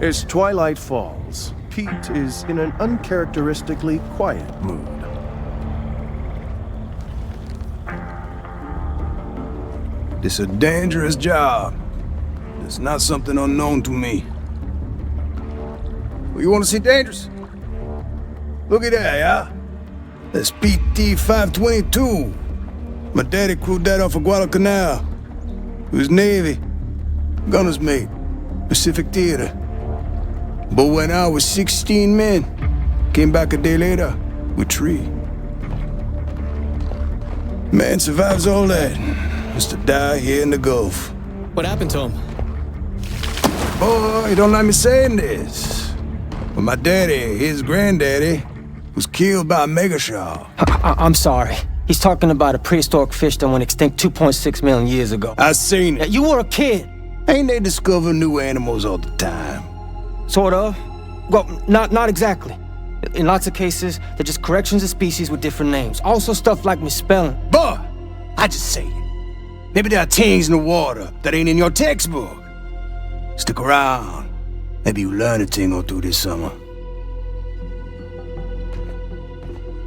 As twilight falls, Pete is in an uncharacteristically quiet mood. This is a dangerous job. It's not something unknown to me. Well, you want to see dangerous? Look at that, yeah? That's PT-522. My daddy crewed that off of Guadalcanal. He was Navy. Gunner's mate. Pacific Theater. But when I was 16 men, came back a day later with 3. Man survives all that. Just to die here in the Gulf. What happened to him? Boy, don't let me saying this. But my daddy, his granddaddy, was killed by a megashark. I'm sorry. He's talking about a prehistoric fish that went extinct 2.6 million years ago. I seen it. You were a kid. Ain't they discover new animals all the time? Sort of. Well, not exactly. In lots of cases, they're just corrections of species with different names. Also stuff like misspelling. Boy, I just say it. Maybe there are things in the water that ain't in your textbook. Stick around. Maybe you learn a thing or two this summer.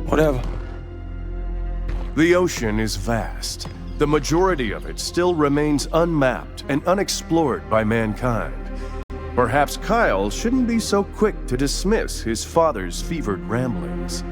Whatever. The ocean is vast. The majority of it still remains unmapped and unexplored by mankind. Perhaps Kyle shouldn't be so quick to dismiss his father's fevered ramblings.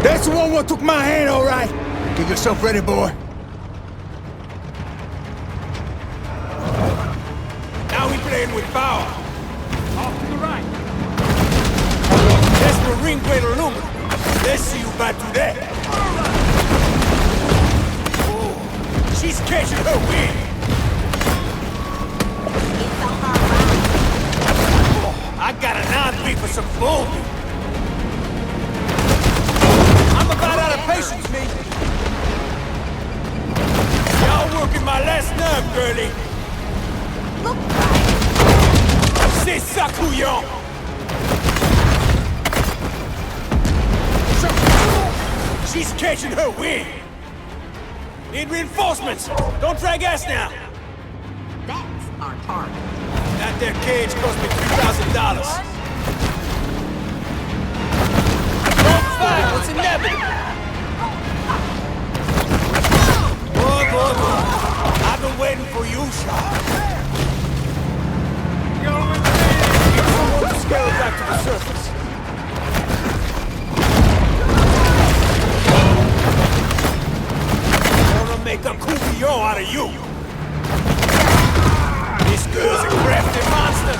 That's the one what took my hand, all right. Get yourself ready, boy. Now we playing with power. Off to the right. That's Marine grade aluminum. Let's see you about to do that. Oh, she's catching her wind. Oh, I got an 9-3 for some food. About out of patience, me. Y'all working my last nerve, girlie. Look right. C'est ça, couillon. She's catching her wind. Need reinforcements. Don't drag ass now. That's our target. That there cage cost me $3,000. It's inevitable. Boy. I've been waiting for you, Shaw. Get someone to scale it back to the surface. I wanna make a coupillon out of you. This girl's a crafty monster.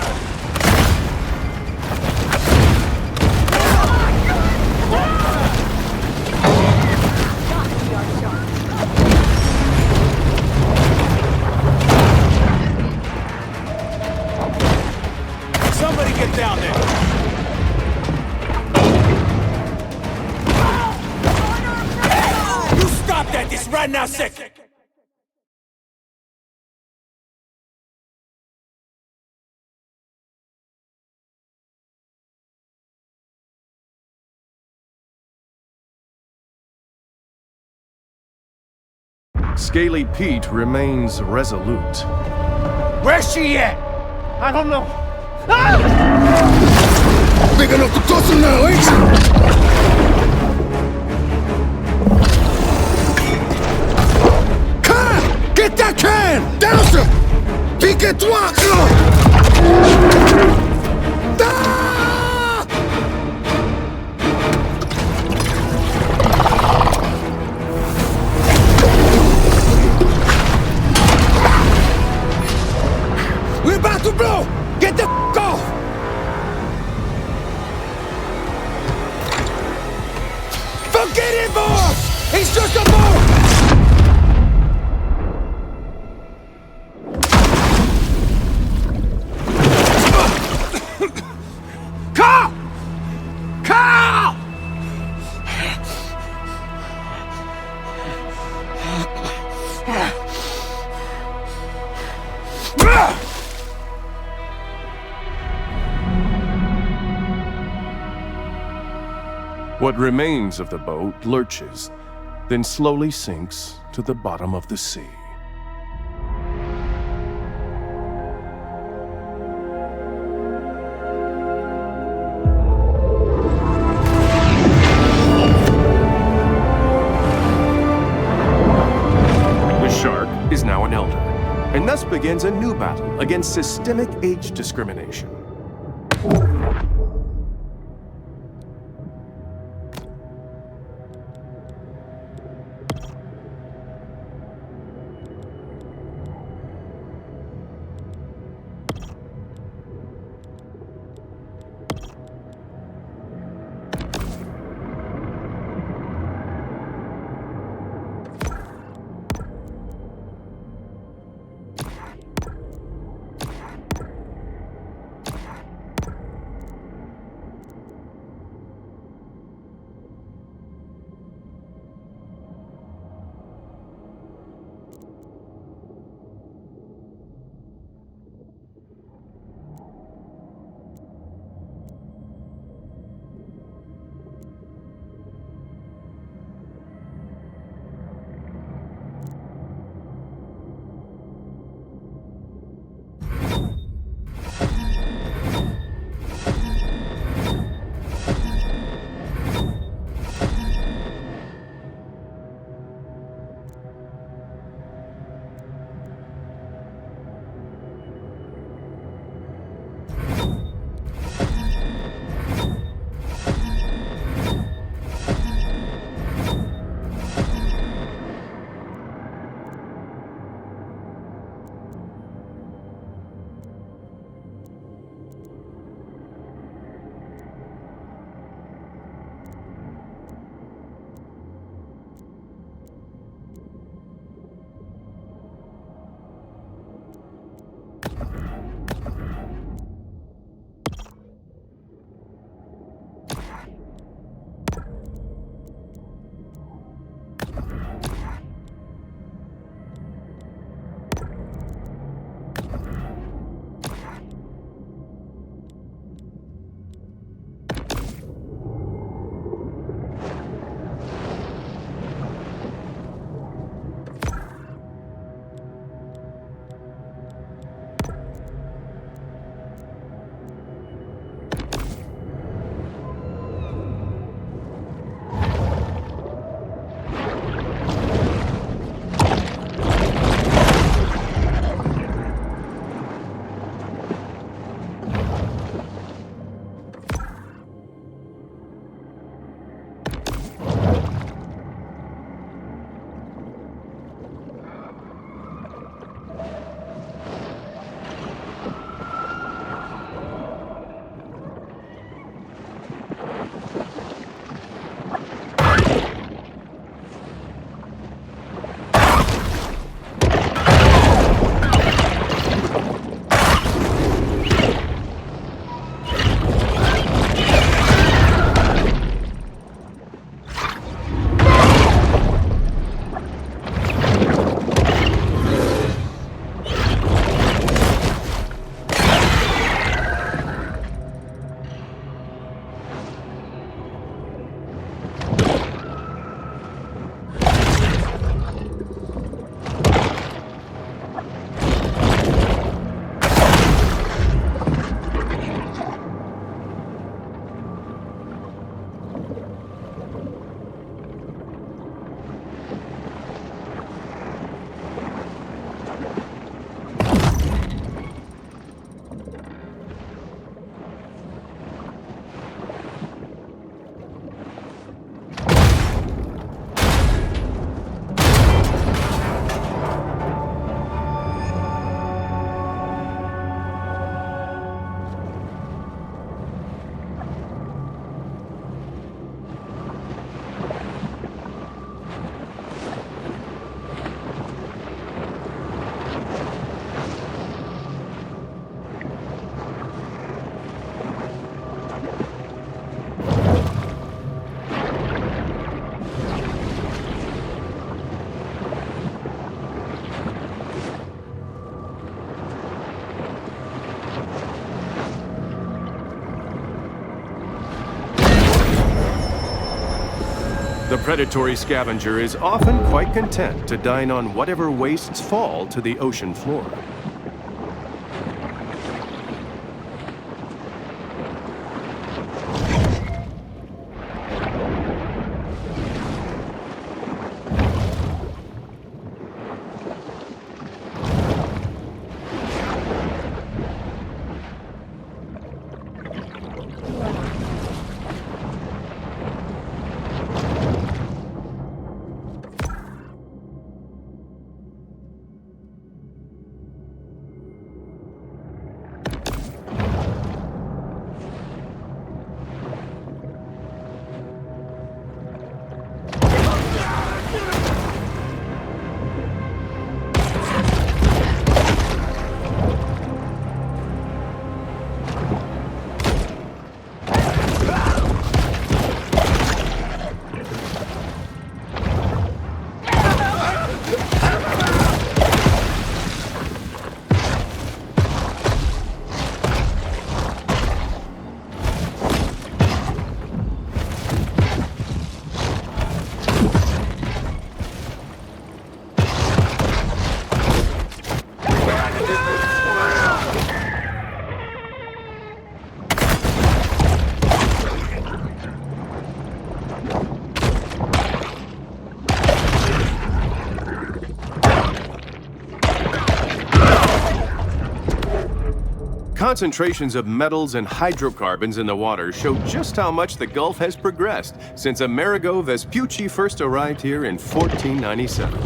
Somebody get down there! Hey! You stop that this right now, second! Scaly Pete remains resolute. Where's she at? I don't know. Big enough to tussle now, ain't you? Get that can! Douse him! Pique-toi! Ah! We're about to blow! Get the off! Forget it, boss! He's just a boss! Carl! Carl! What remains of the boat lurches, then slowly sinks to the bottom of the sea. The shark is now an elder, and thus begins a new battle against systemic age discrimination. The predatory scavenger is often quite content to dine on whatever wastes fall to the ocean floor. Concentrations of metals and hydrocarbons in the water show just how much the Gulf has progressed since Amerigo Vespucci first arrived here in 1497.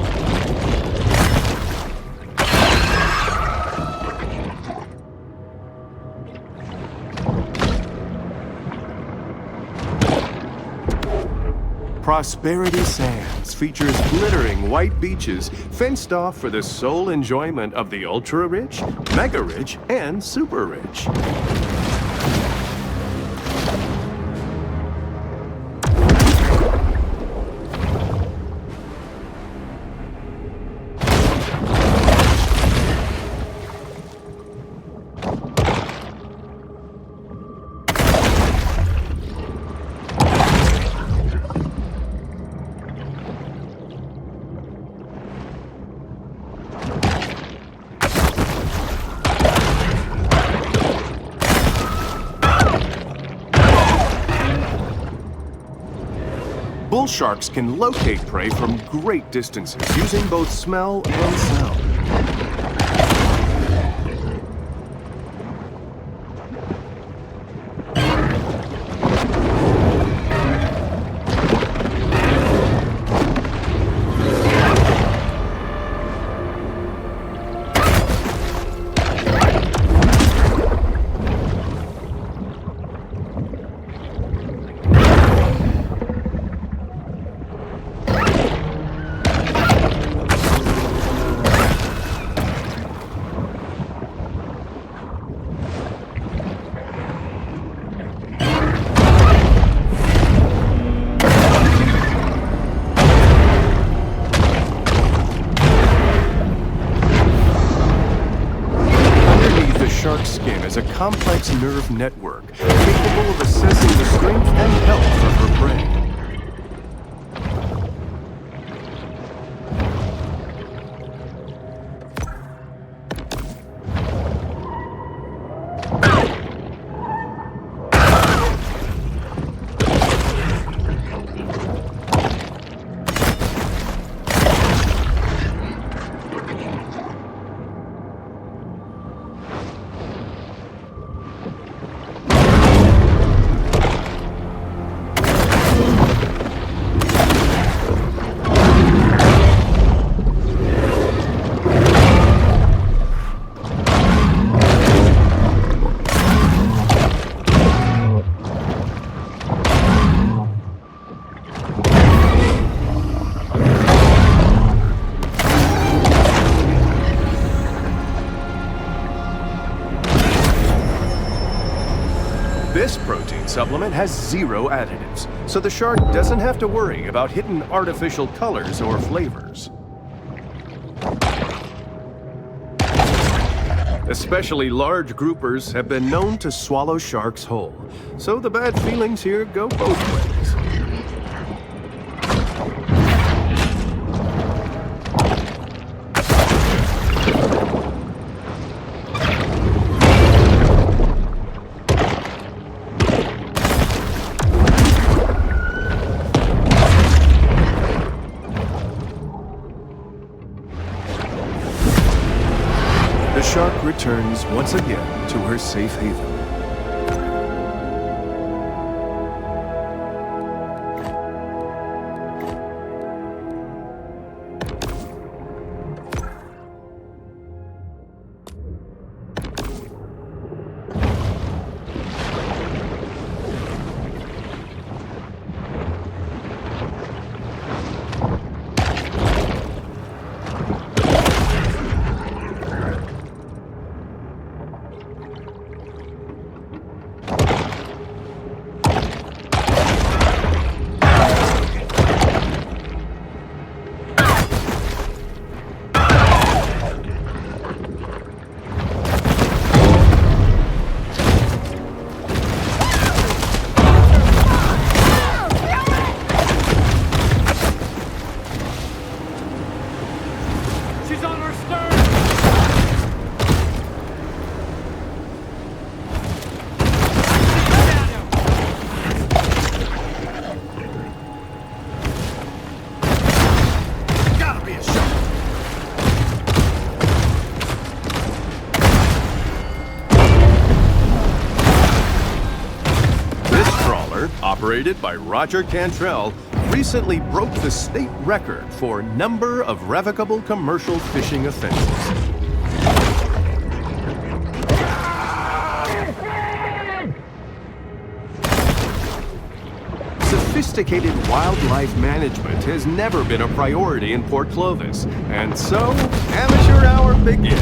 Prosperity Sands features glittering white beaches fenced off for the sole enjoyment of the ultra-rich, mega-rich, and super-rich. Bull sharks can locate prey from great distances using both smell and sound. Shark's skin is a complex nerve network capable of assessing the strength and health of her prey. This protein supplement has 0 additives, so the shark doesn't have to worry about hidden artificial colors or flavors. Especially large groupers have been known to swallow sharks whole, so the bad feelings here go both ways. returns once again to her safe haven. Operated by Roger Cantrell, recently broke the state record for number of revocable commercial fishing offenses. Sophisticated wildlife management has never been a priority in Port Clovis, and so amateur hour begins.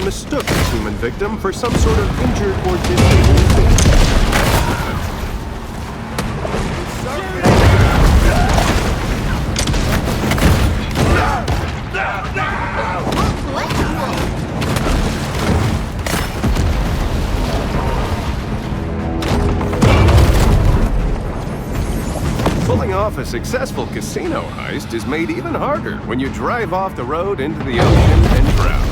Mistook his human victim for some sort of injured or disabled fish. Pulling off a successful casino heist is made even harder when you drive off the road into the ocean and drown.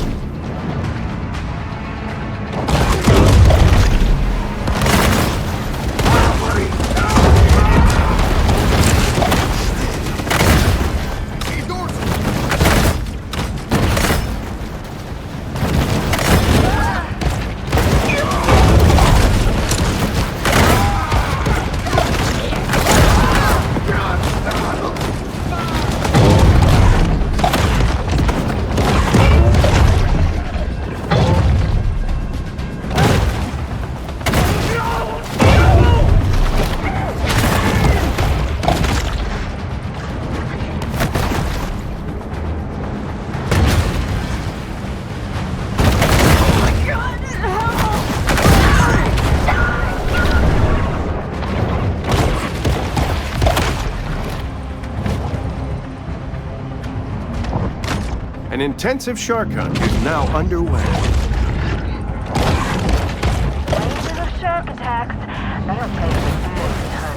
An intensive shark hunt is now underway. Waves of shark attacks. That'll take some more time.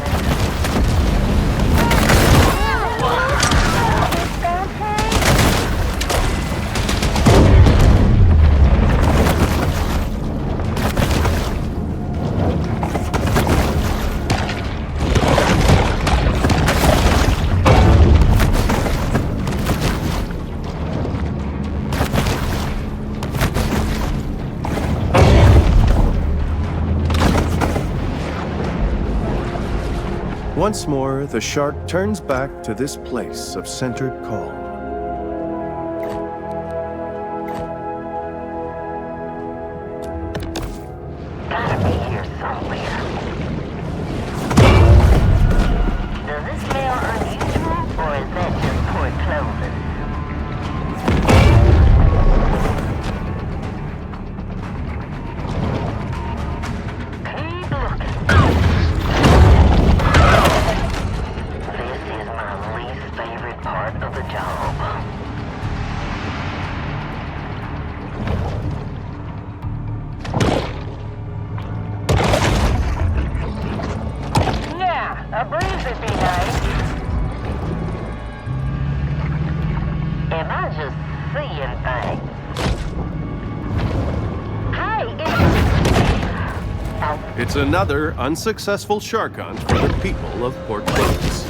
Once more, the shark turns back to this place of centered calm. Gotta be here somewhere. Does this smell unusual, or is that just poor clothing? Keep looking. This is my least favorite part of the job. Yeah, a breeze would be nice. Am I just seeing things? Hey, It's another unsuccessful shark hunt for the people of Port Clovis.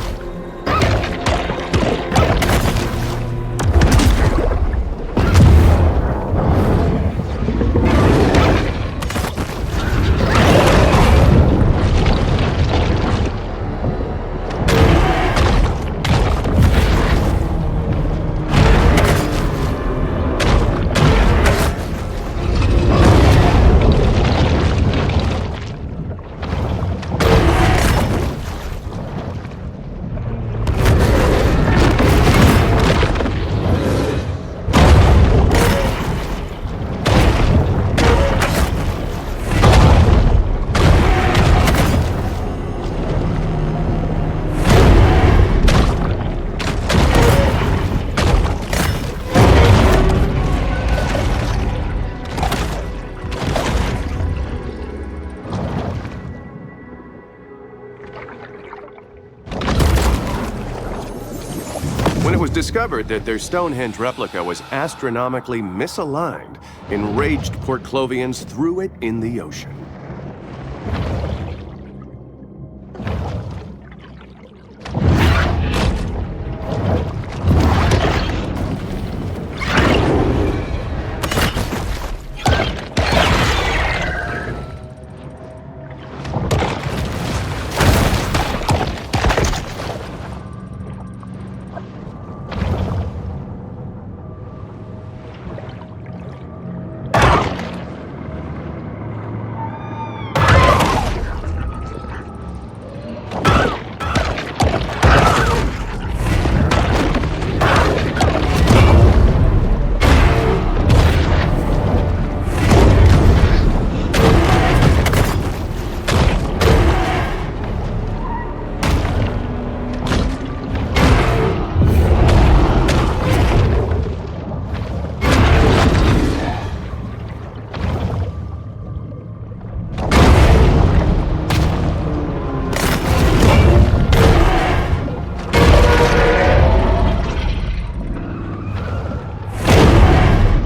When it was discovered that their Stonehenge replica was astronomically misaligned, enraged Port Clovians threw it in the ocean.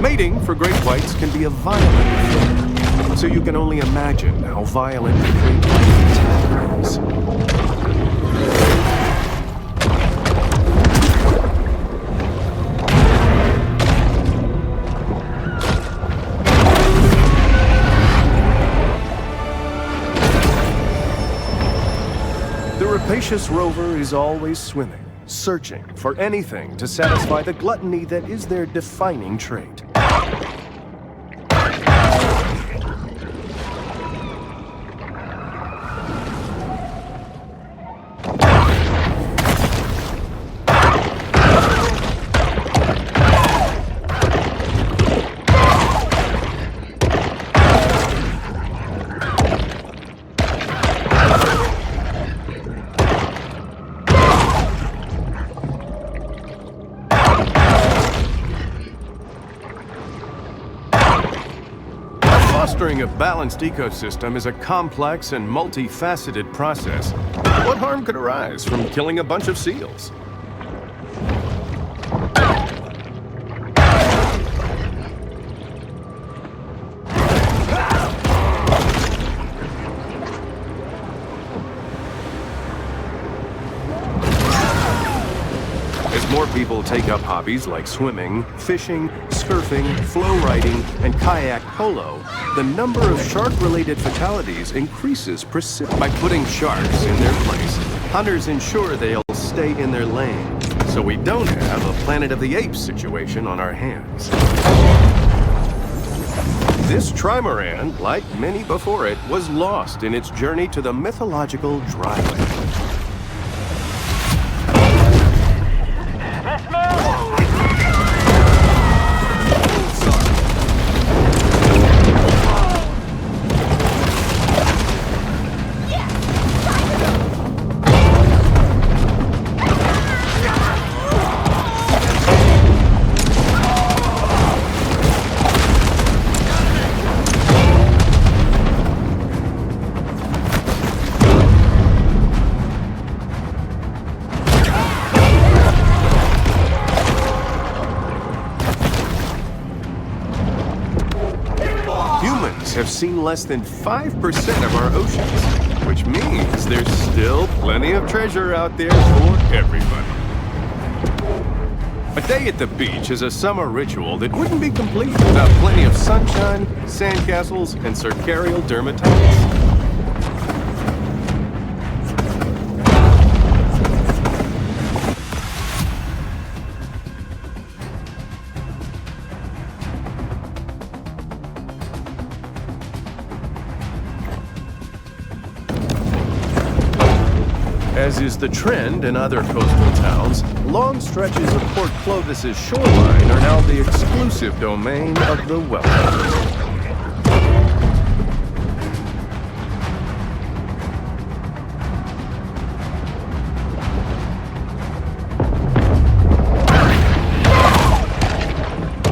Mating for great whites can be a violent affair, so you can only imagine how violent the great white attack is. The rapacious rover is always swimming, searching for anything to satisfy the gluttony that is their defining trait. Maintaining a balanced ecosystem is a complex and multifaceted process. What harm could arise from killing a bunch of seals? As more people take up hobbies like swimming, fishing, surfing, flow riding, and kayak polo, the number of shark-related fatalities increases by putting sharks in their place. Hunters ensure they'll stay in their lane, so we don't have a Planet of the Apes situation on our hands. This trimaran, like many before it, was lost in its journey to the mythological dryland. Have seen less than 5% of our oceans, which means there's still plenty of treasure out there for everybody. A day at the beach is a summer ritual that wouldn't be complete without plenty of sunshine, sandcastles, and circarial dermatitis. As is the trend in other coastal towns, long stretches of Port Clovis's shoreline are now the exclusive domain of the wealthy.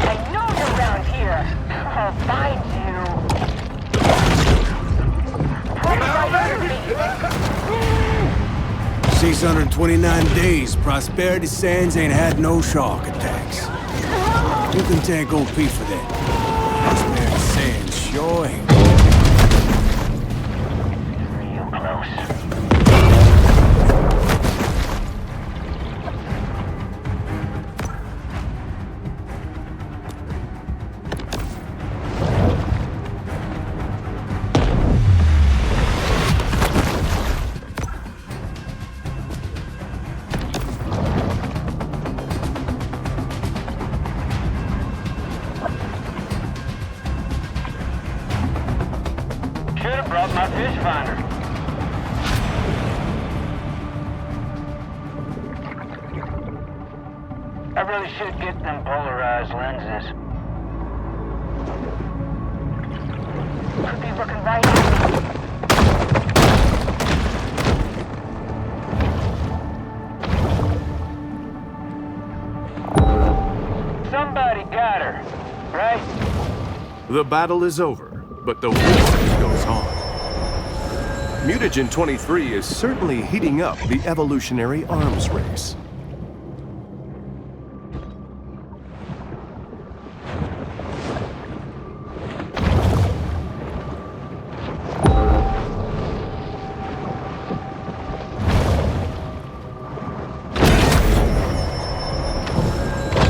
I know you're around here. I'll find you. 629 days, Prosperity Sands ain't had no shark attacks. You can thank OP for that. Prosperity Sands sure ain't. Real close. Brought my fish finder. I really should get them polarized lenses. Could be looking right at me. Somebody got her, right? The battle is over, but the war goes on. Mutagen 23 is certainly heating up the evolutionary arms race.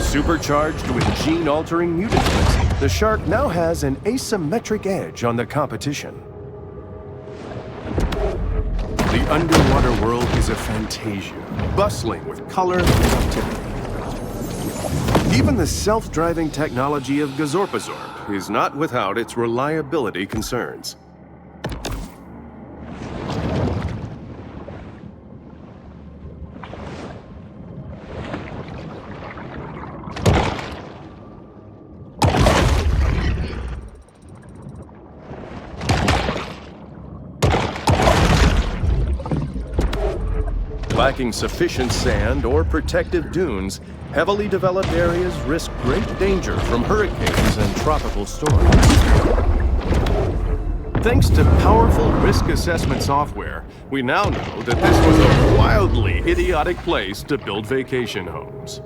Supercharged with gene-altering mutants, the shark now has an asymmetric edge on the competition. The underwater world is a fantasia, bustling with color and activity. Even the self-driving technology of Gazorpazorp is not without its reliability concerns. Lacking sufficient sand or protective dunes, heavily developed areas risk great danger from hurricanes and tropical storms. Thanks to powerful risk assessment software, we now know that this was a wildly idiotic place to build vacation homes.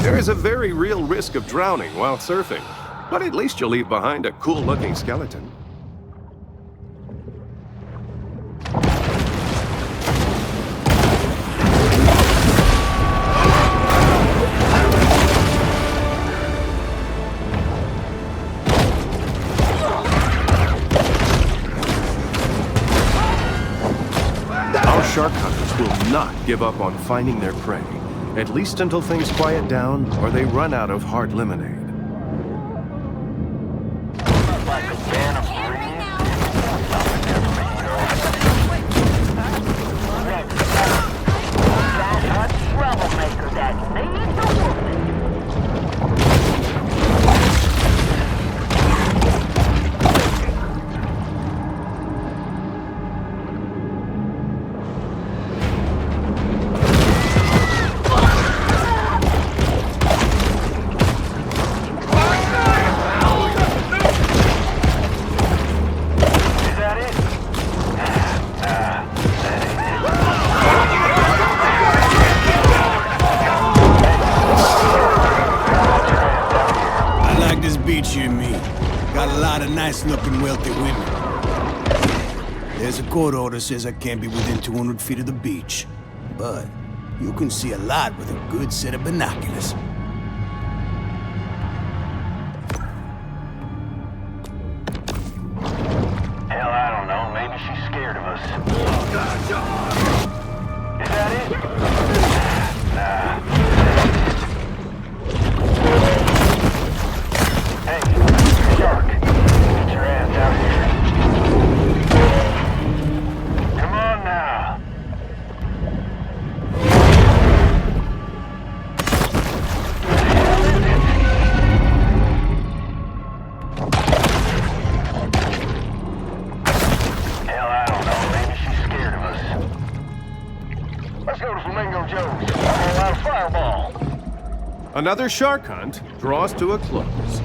There is a very real risk of drowning while surfing, but at least you'll leave behind a cool-looking skeleton. Our shark hunters will not give up on finding their prey. At least until things quiet down or they run out of hard lemonade. Nice-looking, wealthy women. There's a court order says I can't be within 200 feet of the beach. But you can see a lot with a good set of binoculars. Hell, I don't know. Maybe she's scared of us. Is that it? Nah. Hey, shark. Get your ass out here. Come on now. Hell, I don't know. Maybe she's scared of us. Let's go to Flamingo Joe's. Roll out a fireball. Another shark hunt draws to a close.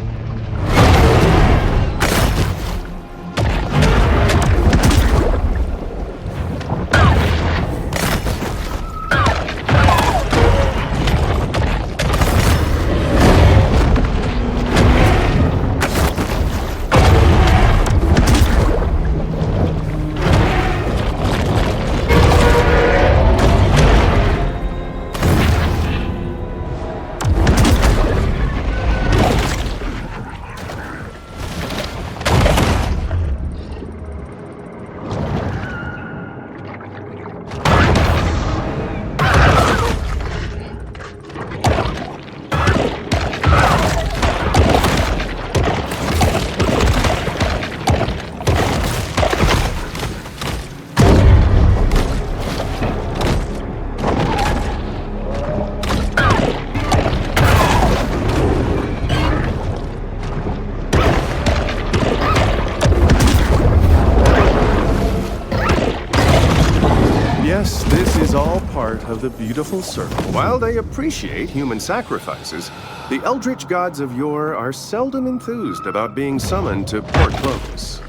Yes, this is all part of the beautiful circle. While they appreciate human sacrifices, the eldritch gods of yore are seldom enthused about being summoned to Port Clovis.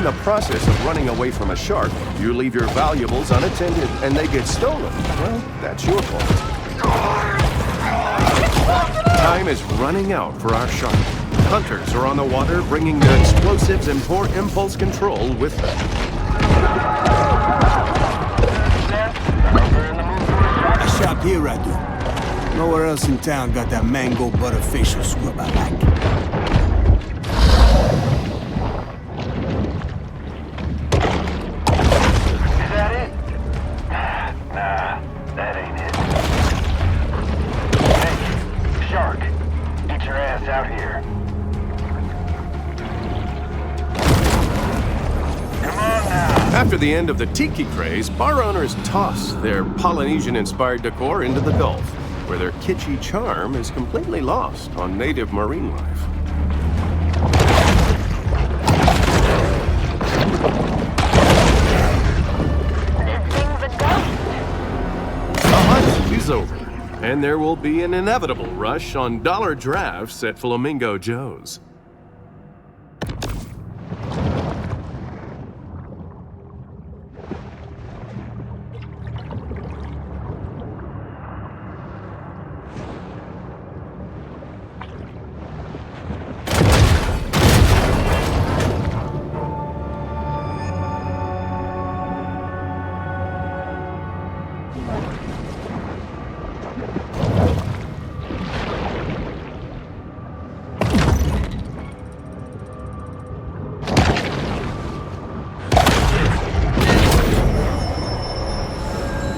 in the process of running away from a shark, you leave your valuables unattended and they get stolen, well, that's your fault. Time is running out for our shark. Hunters are on the water bringing their explosives and poor impulse control with them. I shop here, I do. Nowhere else in town got that mango butter facial scrub I like. Out here. Come on now. After the end of the tiki craze, bar owners toss their Polynesian-inspired decor into the Gulf, where their kitschy charm is completely lost on native marine life. This thing's a ghost. The hunt is over, and there will be an inevitable rush on dollar drafts at Flamingo Joe's.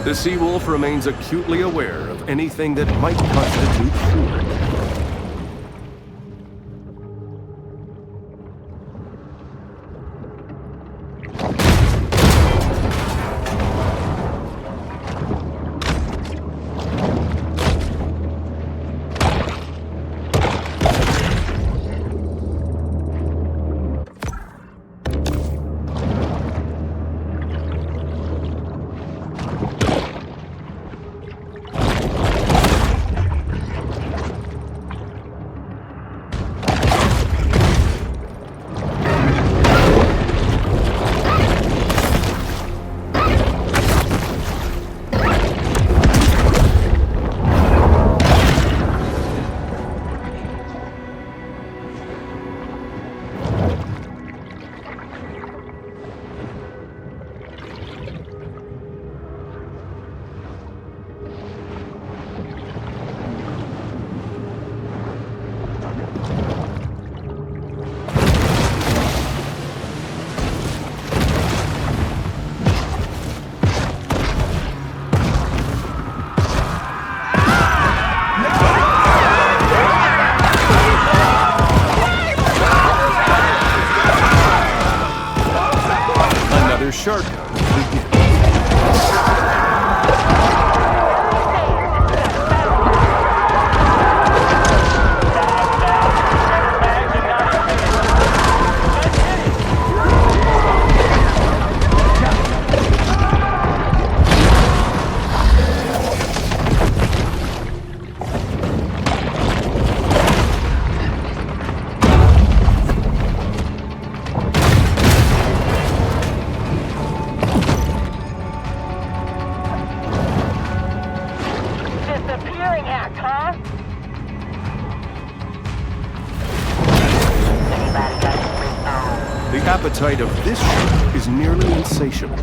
The Seawolf remains acutely aware of anything that might constitute food. Shark hunt begins. Disappearing act, huh? The appetite of this shark is nearly insatiable.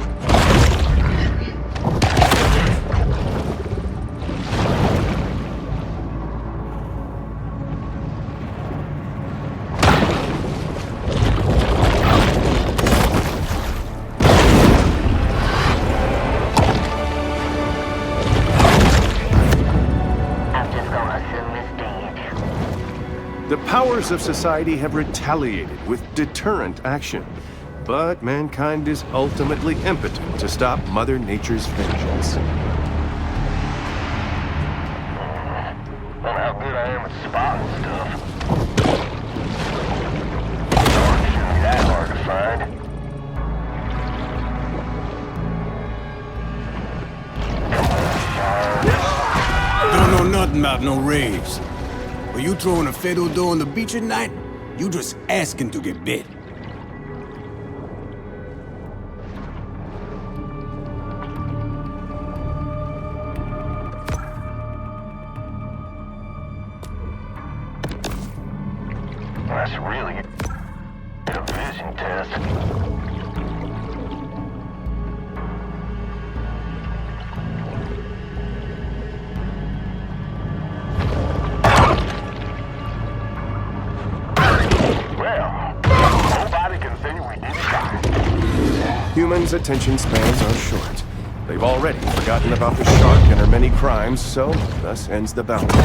The powers of society have retaliated with deterrent action, but mankind is ultimately impotent to stop Mother Nature's vengeance. Well, how good I am at spotting stuff. Shouldn't be that hard to find. Don't know nothing about no raves. Are you throwing a fiddle dough on the beach at night? You just asking to get bit. Humans' attention spans are short. They've already forgotten about the shark and her many crimes, so thus ends the bounty.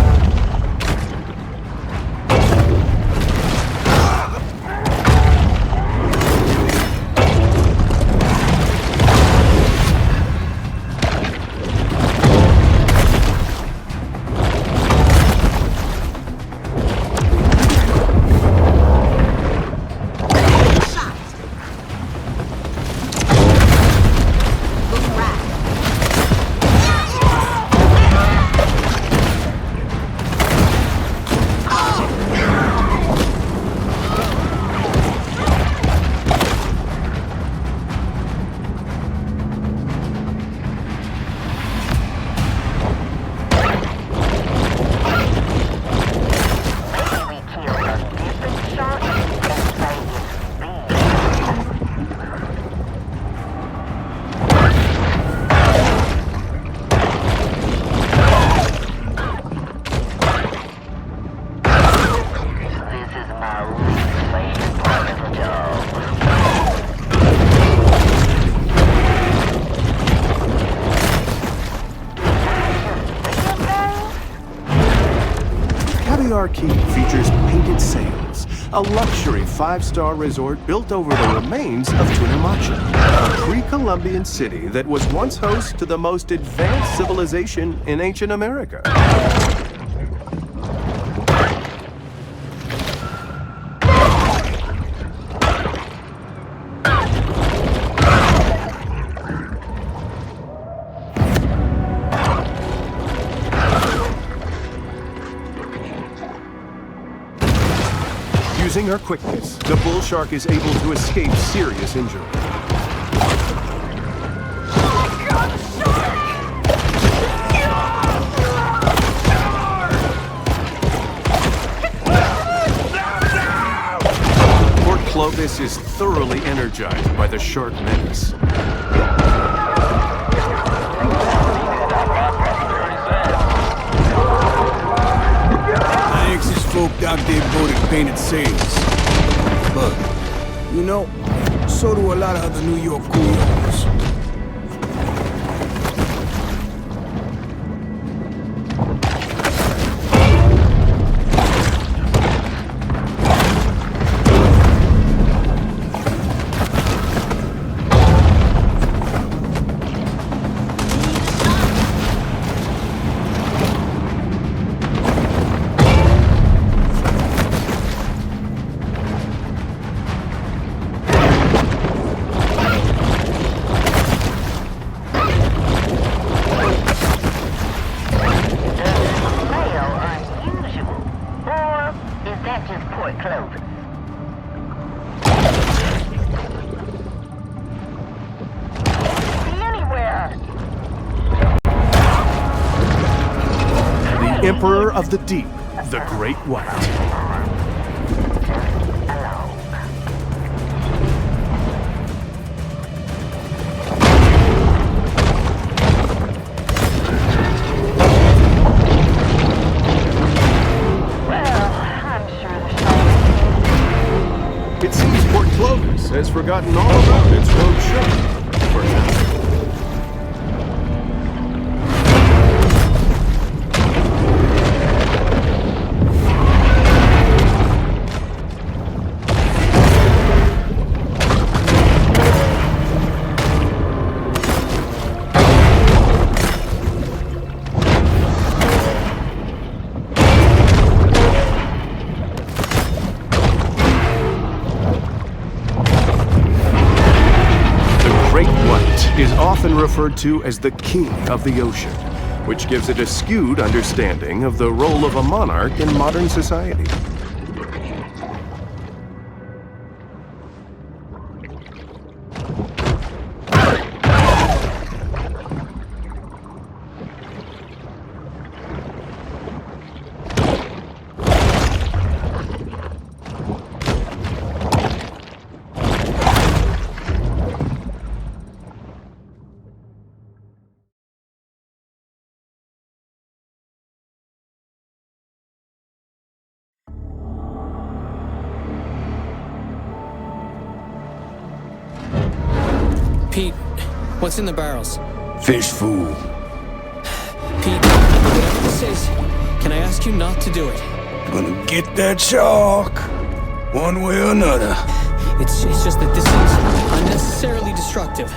Key features Painted Sails, a luxury 5-star resort built over the remains of Tunamacha, a pre-Columbian city that was once host to the most advanced civilization in ancient America. Using her quickness, the bull shark is able to escape serious injury. Port Clovis is thoroughly energized by the shark menace. Anxious folk out there boated Painted Sails. But, you know, so do a lot of other New York coolies. Emperor of the Deep, the Great White. It seems Port Clovis has forgotten all about its road show. For now. Is often referred to as the king of the ocean, which gives it a skewed understanding of the role of a monarch in modern society. Pete, what's in the barrels? Fish food. Pete, whatever this is, can I ask you not to do it? Gonna get that shark. One way or another. It's just that this is unnecessarily destructive.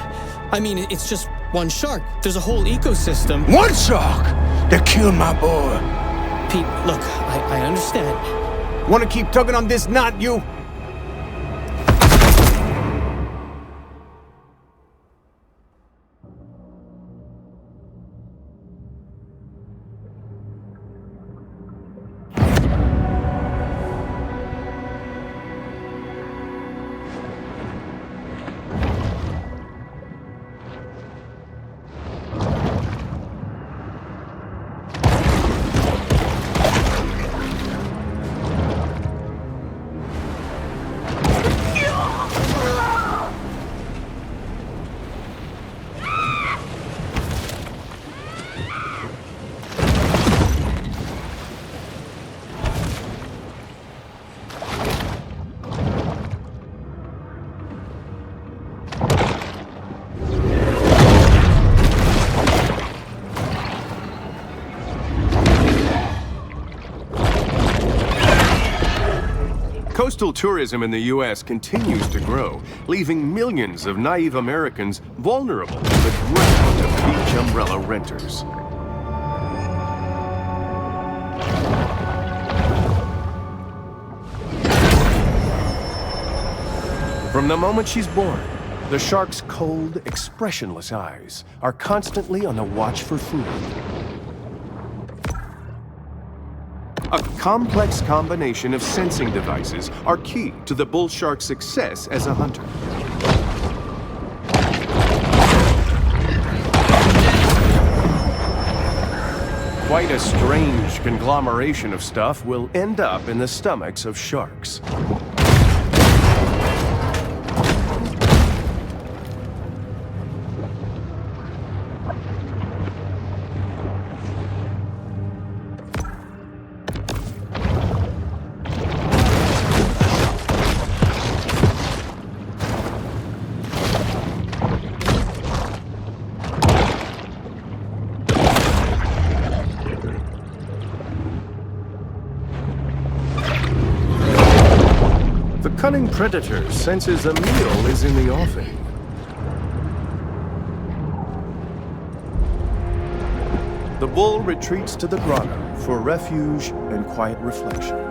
I mean, it's just one shark. There's a whole ecosystem. One shark that killed my boy. Pete, look, I understand. Wanna keep tugging on this knot, you? Coastal tourism in the U.S. continues to grow, leaving millions of naive Americans vulnerable to the graft of beach umbrella renters. From the moment she's born, the shark's cold, expressionless eyes are constantly on the watch for food. A complex combination of sensing devices are key to the bull shark's success as a hunter. Quite a strange conglomeration of stuff will end up in the stomachs of sharks. The cunning predator senses a meal is in the offing. The bull retreats to the grotto for refuge and quiet reflection.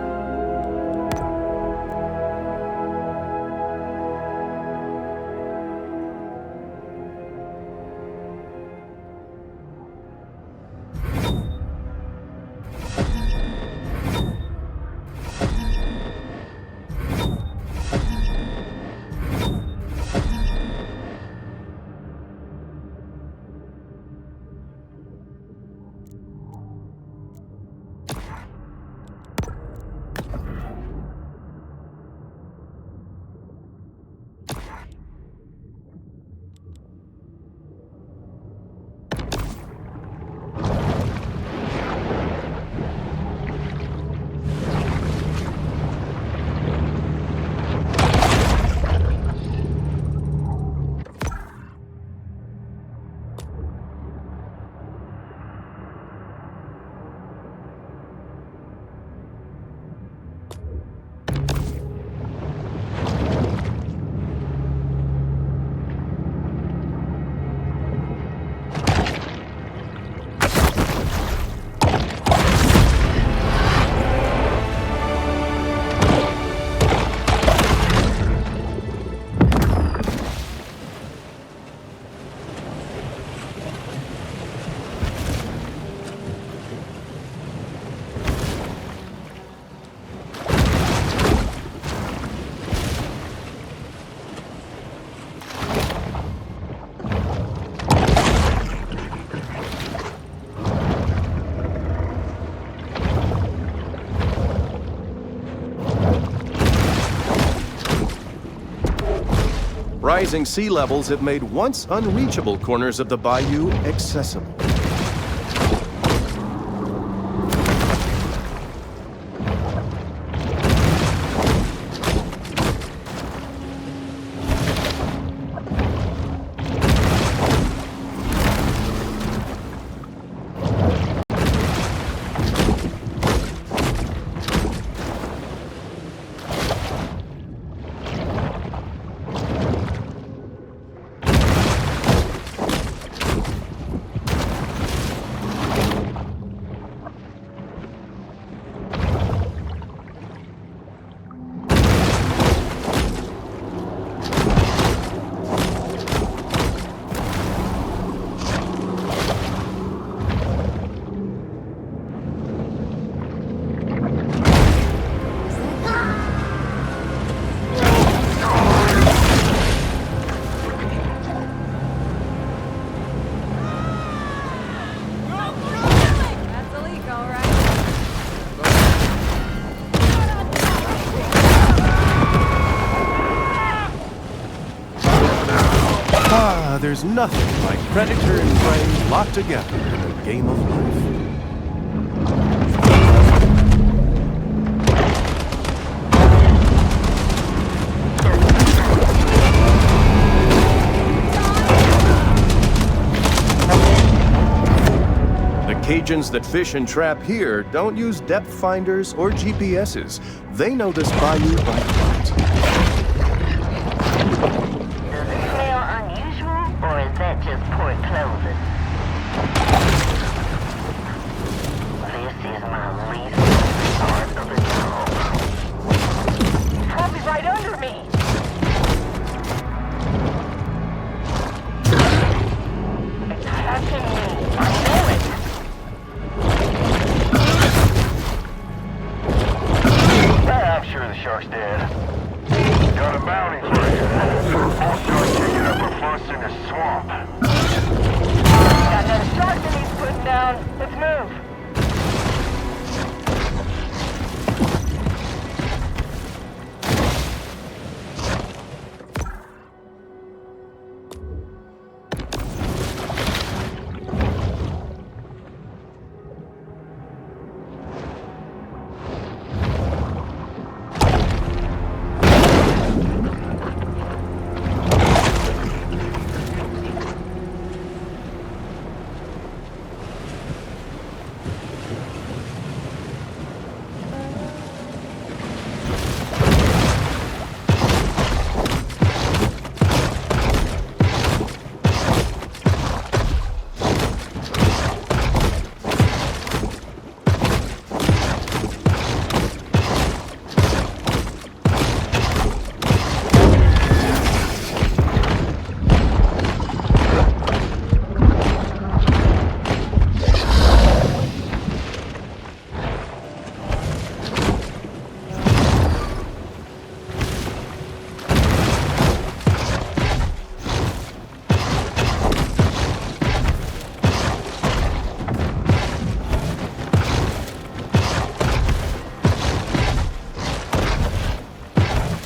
Rising sea levels have made once unreachable corners of the bayou accessible. There's nothing like predator and prey locked together in a game of life. The Cajuns that fish and trap here don't use depth finders or GPSs. They know this bayou by heart. Does it smell unusual, or is that just poor clothing? This is my least favorite part of the job. It's probably right under me. It's touching me. I know it. I'm sure the shark's dead. Got a bounty for you. Also taking up a fuss in the swamp. Got another shark that needs putting down. Let's move.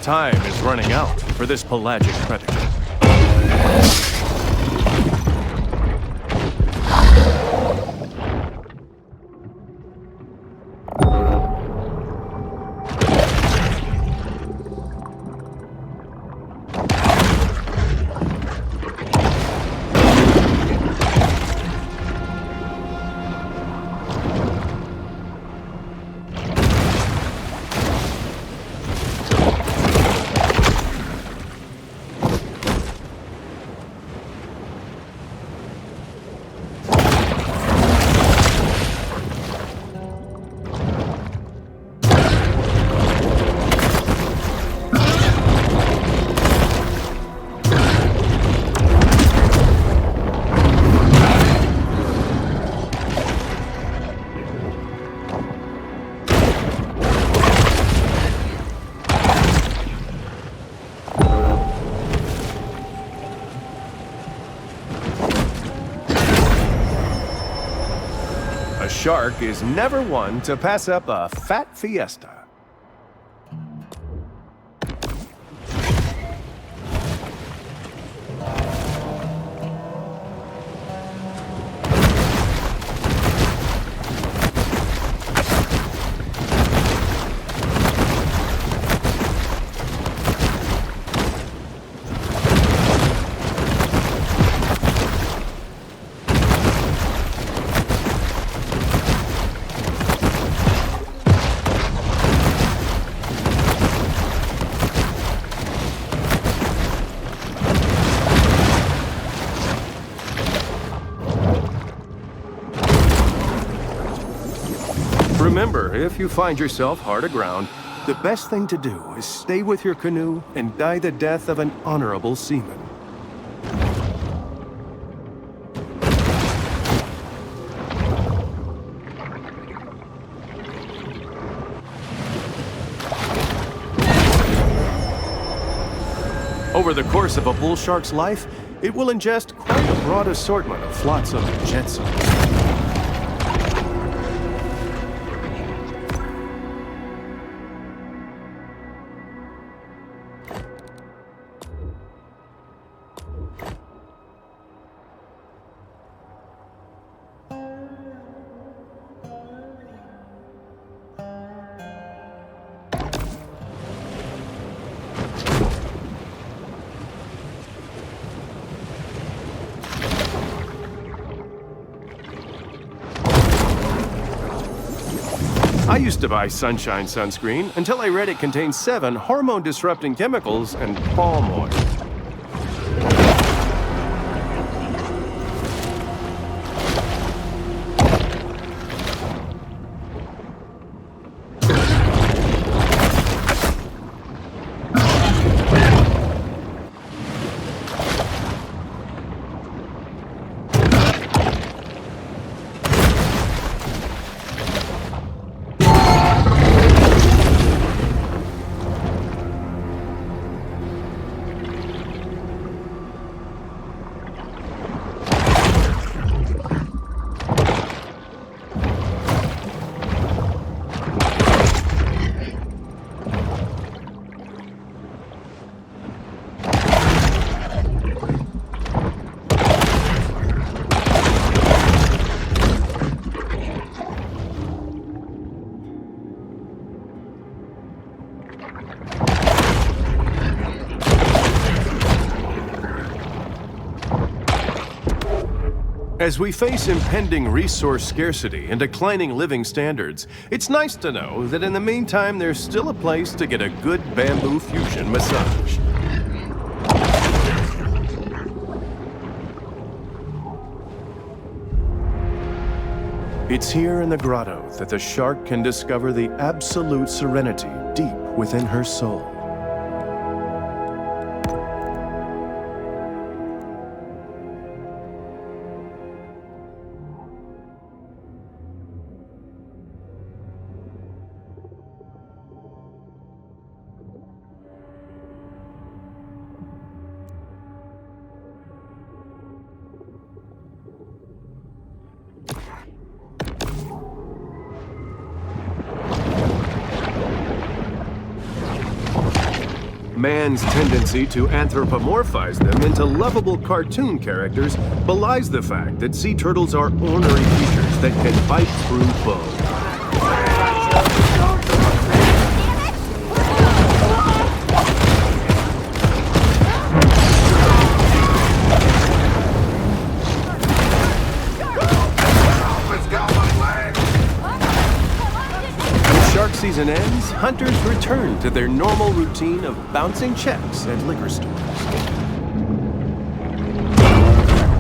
Time is running out for this pelagic predator. A shark is never one to pass up a fat fiesta. Remember, if you find yourself hard aground, the best thing to do is stay with your canoe and die the death of an honorable seaman. Over the course of a bull shark's life, it will ingest quite a broad assortment of flotsam and jetsam. I used to buy Sunshine sunscreen until I read it contains 7 hormone-disrupting chemicals and palm oil. As we face impending resource scarcity and declining living standards, it's nice to know that in the meantime there's still a place to get a good bamboo fusion massage. It's here in the grotto that the shark can discover the absolute serenity deep within her soul. Man's tendency to anthropomorphize them into lovable cartoon characters belies the fact that sea turtles are ornery creatures that can bite through bone. Shark season ends, hunters return to their normal routine of bouncing checks at liquor stores.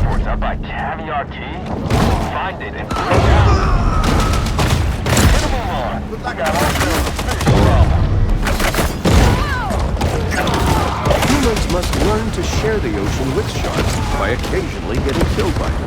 Reports out by Caviar Key. Find it and bring it out. Get them on. I got ourselves a fish problem. Humans must learn to share the ocean with sharks by occasionally getting killed by them.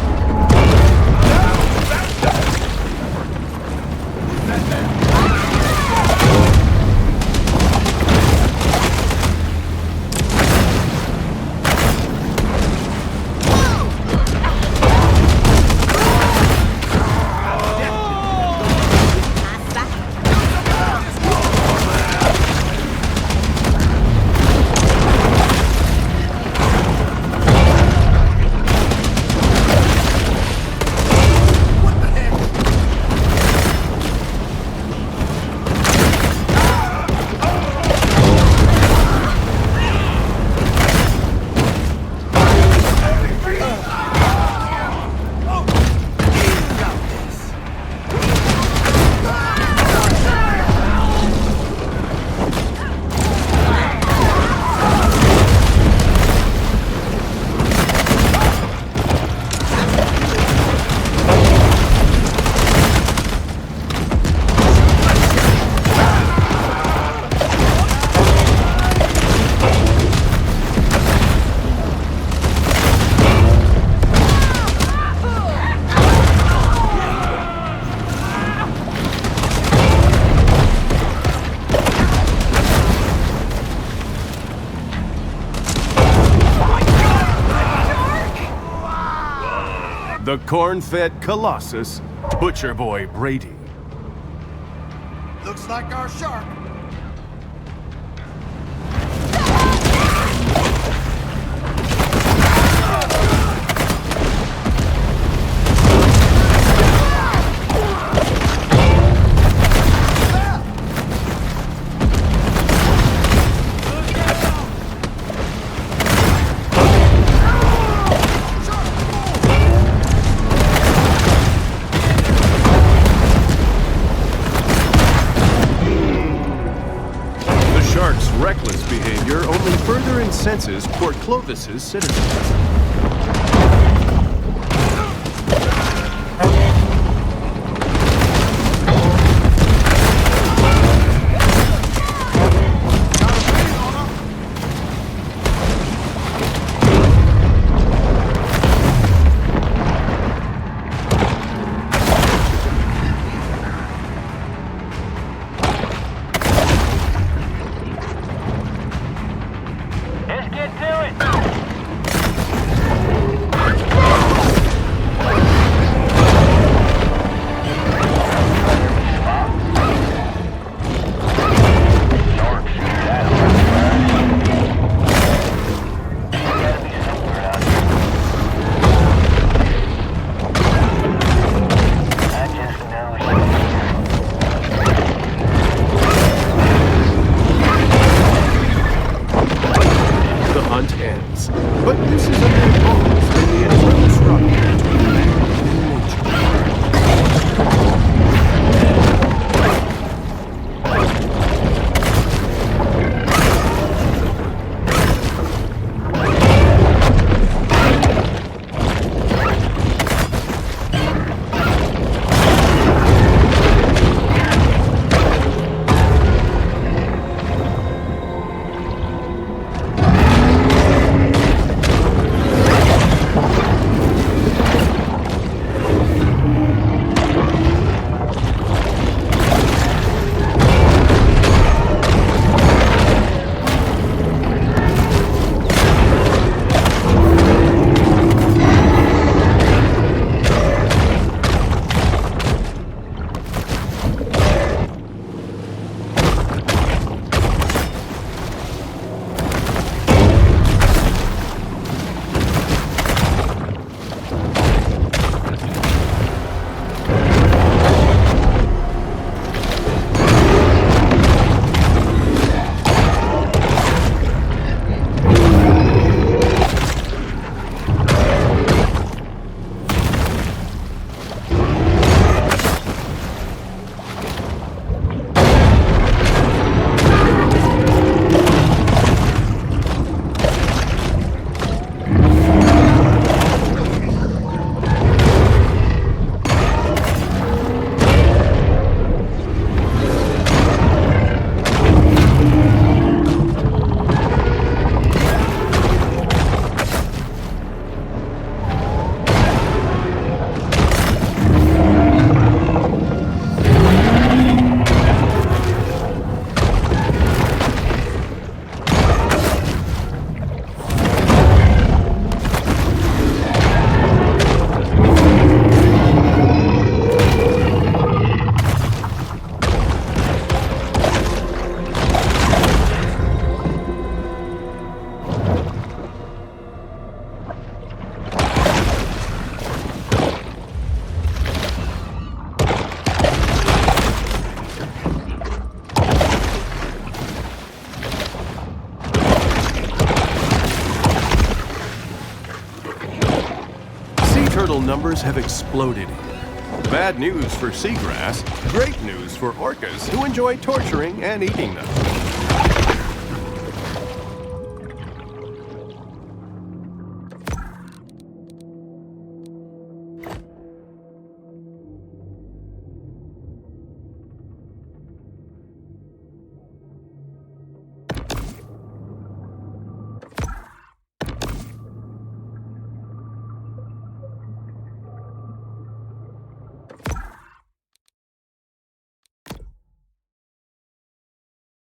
The corn-fed Colossus, Butcher Boy Brady. Looks like our shark. advances toward Clovis's citizens. Let's get to it! The hunt ends, but this is a mere pause in the eternal struggle between man and nature. Turtle numbers have exploded here. Bad news for seagrass, great news for orcas who enjoy torturing and eating them.